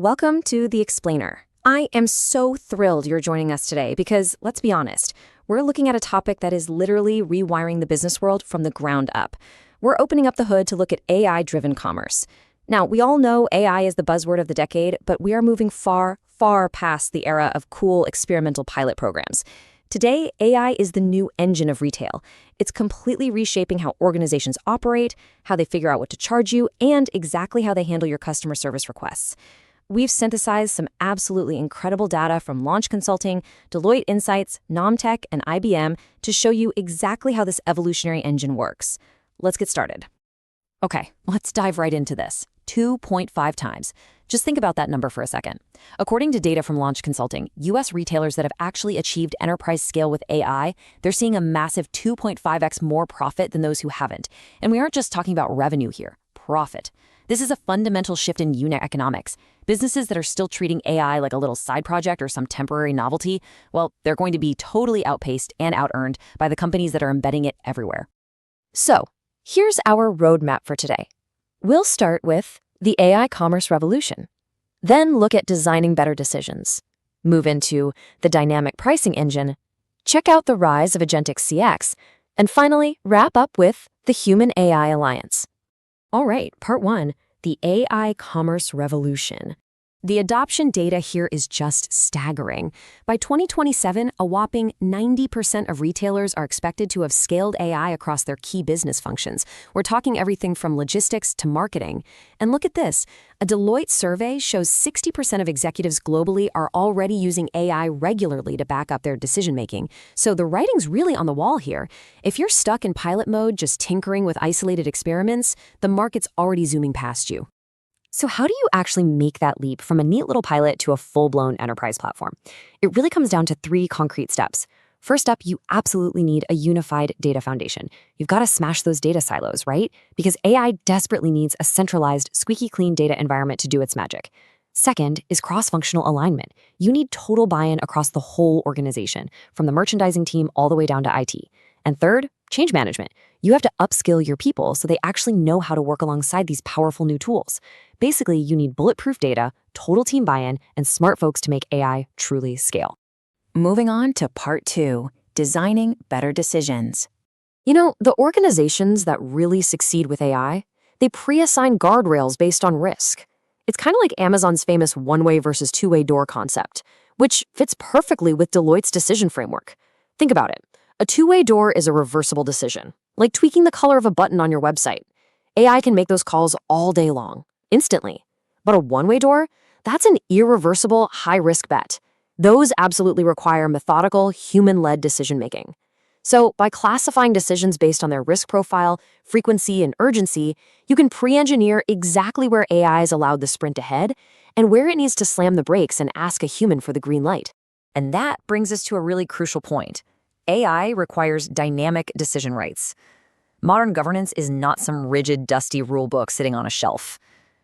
Welcome to The Explainer. I am so thrilled you're joining us today because, let's be honest, we're looking at a topic that is literally rewiring the business world from the ground up. We're opening up the hood to look at AI-driven commerce. Now, we all know AI is the buzzword of the decade, but we are moving far, far past the era of cool experimental pilot programs. Today, AI is the new engine of retail. It's completely reshaping how organizations operate, how they figure out what to charge you, and exactly how they handle your customer service requests. We've synthesized some absolutely incredible data from Launch Consulting, Deloitte Insights, Nomtech, and IBM to show you exactly how this evolutionary engine works. Let's get started. Okay, let's dive right into this. 2.5 times. Just think about that number for a second. According to data from Launch Consulting, U.S. retailers that have actually achieved enterprise scale with AI, they're seeing a massive 2.5x more profit than those who haven't. And we aren't just talking about revenue here, profit. This is a fundamental shift in unit economics. Businesses that are still treating AI like a little side project or some temporary novelty, well, they're going to be totally outpaced and out-earned by the companies that are embedding it everywhere. So, here's our roadmap for today. We'll start with the AI commerce revolution, then look at designing better decisions, move into the dynamic pricing engine, check out the rise of agentic CX, and finally wrap up with the Human-AI Alliance. All right, part one, the AI commerce revolution. The adoption data here is just staggering. By 2027, a whopping 90% of retailers are expected to have scaled AI across their key business functions. We're talking everything from logistics to marketing. And look at this. A Deloitte survey shows 60% of executives globally are already using AI regularly to back up their decision-making. So the writing's really on the wall here. If you're stuck in pilot mode, just tinkering with isolated experiments, the market's already zooming past you. So how do you actually make that leap from a neat little pilot to a full-blown enterprise platform? It really comes down to 3 concrete steps. First up, you absolutely need a unified data foundation. You've got to smash those data silos, right? Because AI desperately needs a centralized, squeaky clean data environment to do its magic. Second is cross-functional alignment. You need total buy-in across the whole organization, from the merchandising team all the way down to IT. And third, change management. You have to upskill your people so they actually know how to work alongside these powerful new tools. Basically, you need bulletproof data, total team buy-in, and smart folks to make AI truly scale. Moving on to part 2, designing better decisions. You know, the organizations that really succeed with AI, they pre-assign guardrails based on risk. It's kind of like Amazon's famous one-way versus two-way door concept, which fits perfectly with Deloitte's decision framework. Think about it. A two-way door is a reversible decision, like tweaking the color of a button on your website. AI can make those calls all day long, instantly. But a one-way door, that's an irreversible, high-risk bet. Those absolutely require methodical, human-led decision-making. So by classifying decisions based on their risk profile, frequency, and urgency, you can pre-engineer exactly where AI is allowed the sprint ahead and where it needs to slam the brakes and ask a human for the green light. And that brings us to a really crucial point. AI requires dynamic decision rights. Modern governance is not some rigid, dusty rule book sitting on a shelf.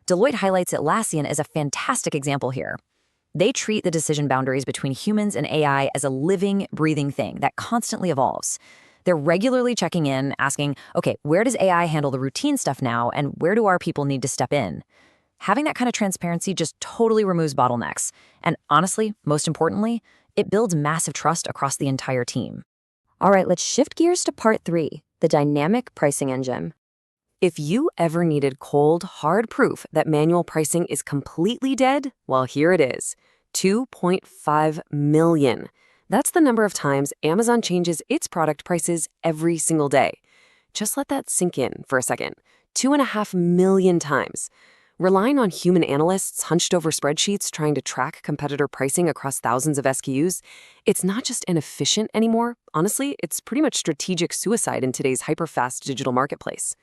Deloitte highlights Atlassian as a fantastic example here. They treat the decision boundaries between humans and AI as a living, breathing thing that constantly evolves. They're regularly checking in, asking, okay, where does AI handle the routine stuff now, and where do our people need to step in? Having that kind of transparency just totally removes bottlenecks. And honestly, most importantly, it builds massive trust across the entire team. All right, let's shift gears to part 3, the dynamic pricing engine. If you ever needed cold, hard proof that manual pricing is completely dead, well, here it is. 2.5 million. That's the number of times Amazon changes its product prices every single day. Just let that sink in for a second. 2.5 million times. Relying on human analysts hunched over spreadsheets trying to track competitor pricing across thousands of SKUs, it's not just inefficient anymore. Honestly, it's pretty much strategic suicide in today's hyper-fast digital marketplace.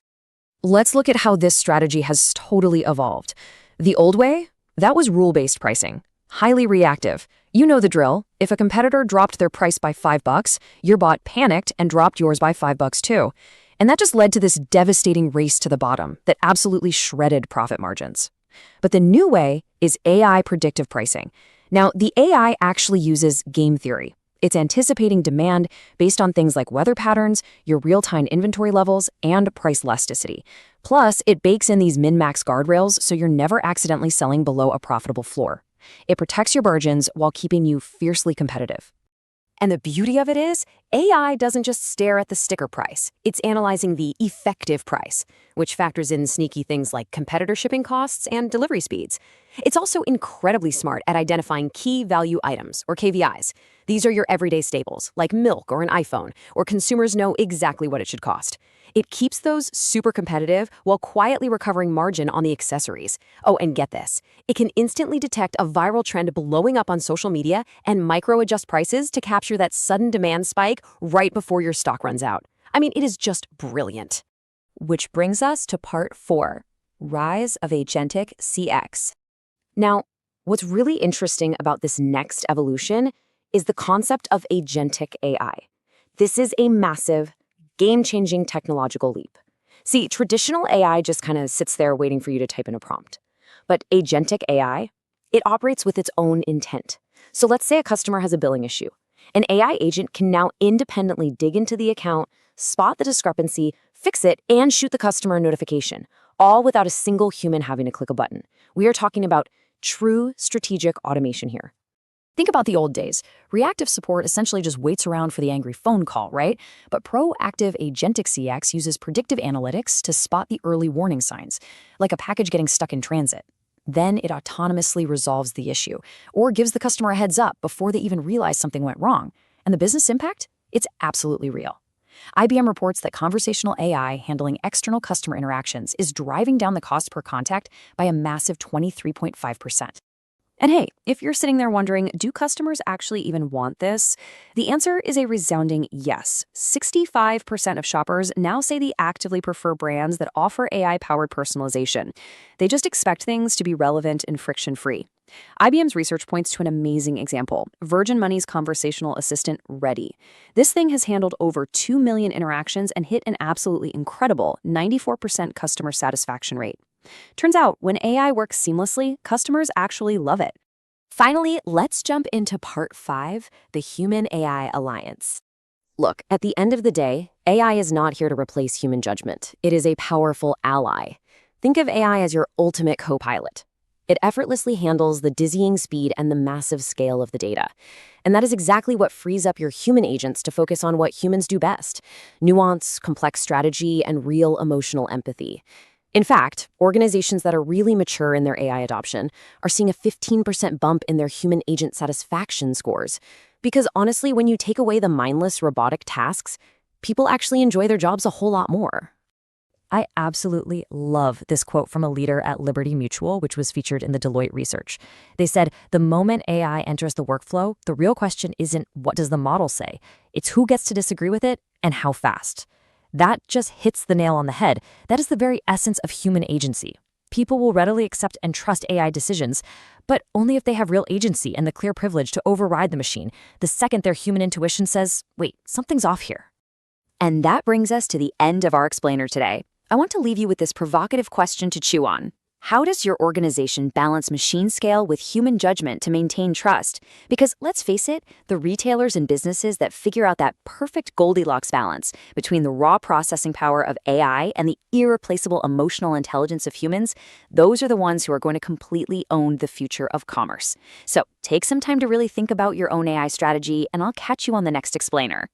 Let's look at how this strategy has totally evolved. The old way? That was rule-based pricing. Highly reactive. You know the drill. If a competitor dropped their price by $5, your bot panicked and dropped yours by $5 too. And that just led to this devastating race to the bottom that absolutely shredded profit margins. But the new way is AI predictive pricing. Now, the AI actually uses game theory. It's anticipating demand based on things like weather patterns, your real-time inventory levels, and price elasticity. Plus, it bakes in these min-max guardrails so you're never accidentally selling below a profitable floor. It protects your margins while keeping you fiercely competitive. And the beauty of it is, AI doesn't just stare at the sticker price. It's analyzing the effective price, which factors in sneaky things like competitor shipping costs and delivery speeds. It's also incredibly smart at identifying key value items, or KVIs. These are your everyday staples, like milk or an iPhone, or consumers know exactly what it should cost. It keeps those super competitive while quietly recovering margin on the accessories. Oh, and get this. It can instantly detect a viral trend blowing up on social media and micro-adjust prices to capture that sudden demand spike right before your stock runs out. I mean, it is just brilliant. Which brings us to part 4, Rise of Agentic CX. Now, what's really interesting about this next evolution is the concept of agentic AI. This is a massive, game-changing technological leap. See, traditional AI just kind of sits there waiting for you to type in a prompt. But agentic AI, it operates with its own intent. So let's say a customer has a billing issue. An AI agent can now independently dig into the account, spot the discrepancy, fix it, and shoot the customer a notification, all without a single human having to click a button. We are talking about true strategic automation here. Think about the old days. Reactive support essentially just waits around for the angry phone call, right? But proactive agentic CX uses predictive analytics to spot the early warning signs, like a package getting stuck in transit. Then it autonomously resolves the issue, or gives the customer a heads up before they even realize something went wrong. And the business impact? It's absolutely real. IBM reports that conversational AI handling external customer interactions is driving down the cost per contact by a massive 23.5%. And hey, if you're sitting there wondering, do customers actually even want this? The answer is a resounding yes. 65% of shoppers now say they actively prefer brands that offer AI-powered personalization. They just expect things to be relevant and friction-free. IBM's research points to an amazing example, Virgin Money's conversational assistant, Ready. This thing has handled over 2 million interactions and hit an absolutely incredible 94% customer satisfaction rate. Turns out, when AI works seamlessly, customers actually love it. Finally, let's jump into part 5, the Human-AI Alliance. Look, at the end of the day, AI is not here to replace human judgment. It is a powerful ally. Think of AI as your ultimate co-pilot. It effortlessly handles the dizzying speed and the massive scale of the data. And that is exactly what frees up your human agents to focus on what humans do best: nuance, complex strategy, and real emotional empathy. In fact, organizations that are really mature in their AI adoption are seeing a 15% bump in their human agent satisfaction scores. Because honestly, when you take away the mindless robotic tasks, people actually enjoy their jobs a whole lot more. I absolutely love this quote from a leader at Liberty Mutual, which was featured in the Deloitte research. They said, the moment AI enters the workflow, the real question isn't what does the model say? It's who gets to disagree with it and how fast. That just hits the nail on the head. That is the very essence of human agency. People will readily accept and trust AI decisions, but only if they have real agency and the clear privilege to override the machine the second their human intuition says, wait, something's off here. And that brings us to the end of our explainer today. I want to leave you with this provocative question to chew on. How does your organization balance machine scale with human judgment to maintain trust? Because let's face it, the retailers and businesses that figure out that perfect Goldilocks balance between the raw processing power of AI and the irreplaceable emotional intelligence of humans, those are the ones who are going to completely own the future of commerce. So take some time to really think about your own AI strategy, and I'll catch you on the next explainer.